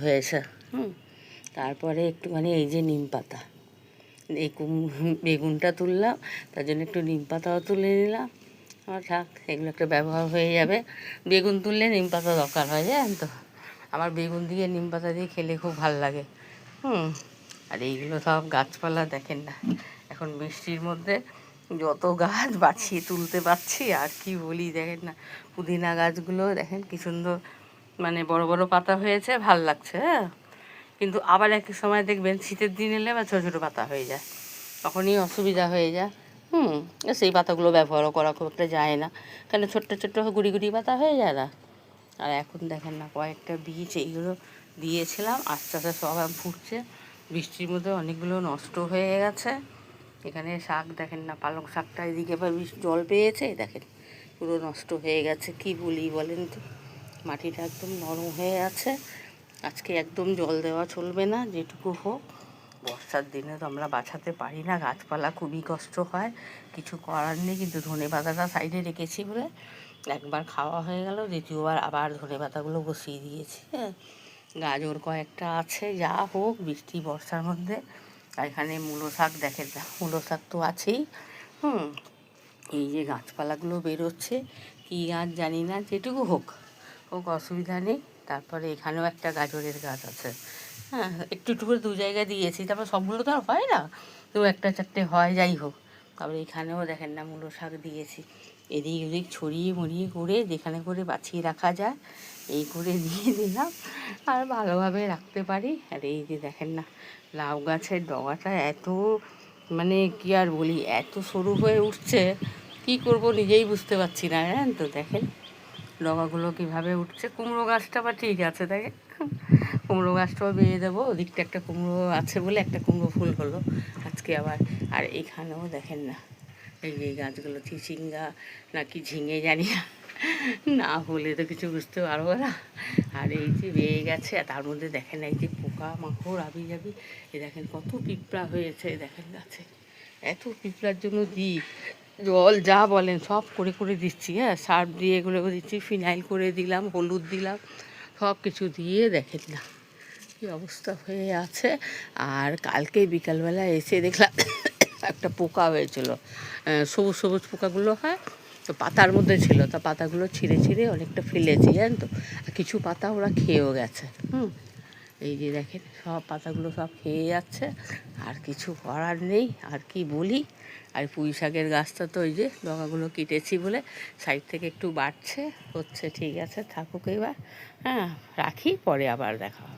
হয়েছে। তারপরে একটুখানি এই যে নিম পাতা, এই বেগুনটা তুললাম, তার জন্য একটু নিম পাতাও তুলে নিলাম। আমার থাক, এগুলো একটা ব্যবহার হয়ে যাবে। বেগুন তুললে নিম পাতা দরকার হয়, জানেন তো। আমার বেগুন দিয়ে নিম পাতা দিয়ে খেলে খুব ভাল লাগে। আর এইগুলো সব গাছপালা দেখেন না, এখন বৃষ্টির মধ্যে যত গাছ বাছিয়ে তুলতে পারছি আর কি বলি। দেখেন না, পুদিনা গাছগুলো দেখেন কি সুন্দর, মানে বড় বড় পাতা হয়েছে, ভাল লাগছে। হ্যাঁ, কিন্তু আবার এক সময় দেখবেন শীতের দিন এলে আবার ছোটো ছোটো পাতা হয়ে যায়, তখনই অসুবিধা হয়ে যায়। সেই পাতাগুলো ব্যবহারও করা খুব একটা যায় না, কেন ছোট্ট ছোট্ট গুড়ি গুড়ি পাতা হয়ে যায় না। আর এখন দেখেন না, কয়েকটা বীজ এইগুলো দিয়েছিলাম, আস্তে আস্তে সব ফুটছে। বৃষ্টির মধ্যে অনেকগুলো নষ্ট হয়ে গেছে। এখানে শাক দেখেন না, পালং শাকটা এদিকে এবার জল পেয়েছে, দেখেন পুরো নষ্ট হয়ে গেছে। কি বলি বলেন তো, মাটিটা একদম নরম হয়ে আছে। আজকে একদম জল দেওয়া চলবে না, যেটুকু হোক। বর্ষার দিনে তো আমরা বাঁচাতে পারি না, গাছপালা খুবই কষ্ট হয়, কিছু করার নেই। কিন্তু ধনে পাতাটা সাইডে রেখেছি বলে একবার খাওয়া হয়ে গেল, দ্বিতীয়বার আবার ধনে পাতাগুলো বসিয়ে দিয়েছি। হ্যাঁ, গাজর কয়েকটা আছে, যা হোক বৃষ্টি বর্ষার মধ্যে। আর এখানে মূলো শাক দেখেন না, মূলো শাক তো আছেই। এই যে গাছপালাগুলো বেরোচ্ছে, কী গাছ জানি না, যেটুকু হোক হোক, অসুবিধা নেই। তারপরে এখানেও একটা গাজরের গাছ আছে। হ্যাঁ, একটু একটু করে দু জায়গায় দিয়েছি, তারপর সবগুলো তো আর হয় না, তো একটা চারটে হয়, যাই হোক। তারপরে এখানেও দেখেন না মূলো শাক দিয়েছি, এদিক ওদিক ছড়িয়ে মরিয়ে করে যেখানে করে বাছিয়ে রাখা যায় এই করে দিয়ে দিলাম, আর ভালোভাবে রাখতে পারি। আর এই যে দেখেন না, লাউ গাছের ডগাটা এত, মানে কি আর বলি, এত সরু হয়ে উঠছে, কি করব নিজেই বুঝতে পারছি না, জানেন তো। দেখেন ডগাগুলো কীভাবে উঠছে। কুমড়ো গাছটা বা ঠিক আছে, দেখেন কুমড়ো গাছটাও বেয়ে দেবো, ওদিকটা একটা কুমড়ো আছে বলে একটা কুমড়ো ফুল হলো আজকে আবার। আর এখানেও দেখেন না, এই গাছগুলো চিচিঙ্গা নাকি ঝিঙে জানি না, না হলে তো কিছু বুঝতে পারবো না। আর এই যে বেয়ে গেছে, আর তার মধ্যে দেখেন এই যে পোকা মাকড় আবি যাবি, এই দেখেন কত পিঁপড়া হয়েছে দেখেন গাছে। এত পিঁপড়ার জন্য দিই জল, যা বলেন সব করে করে দিচ্ছি। হ্যাঁ, সার্ফ দিয়ে এগুলো দিচ্ছি, ফিনাইল করে দিলাম, হলুদ দিলাম, সব কিছু দিয়ে দেখেন না কী অবস্থা হয়ে আছে। আর কালকে বিকালবেলা এসে দেখলাম একটা পোকা হয়েছিল, সবুজ সবুজ পোকাগুলো হয় তো পাতার মধ্যে ছিল, তা পাতাগুলো ছিঁড়ে ছিঁড়ে অনেকটা ফেলেছি, জানেন তো। আর কিছু পাতা ওরা খেয়েও গেছে। এই যে দেখেন সব পাতাগুলো সব খেয়ে যাচ্ছে, আর কিছু করার নেই, আর কি বলি। আর পুঁই শাকের গাছটা তো ওই যে ডগাগুলো কেটেছি বলে সাইড থেকে একটু বাড়ছে হচ্ছে, ঠিক আছে থাকুক এবার। হ্যাঁ, রাখি, পরে আবার দেখা হবে।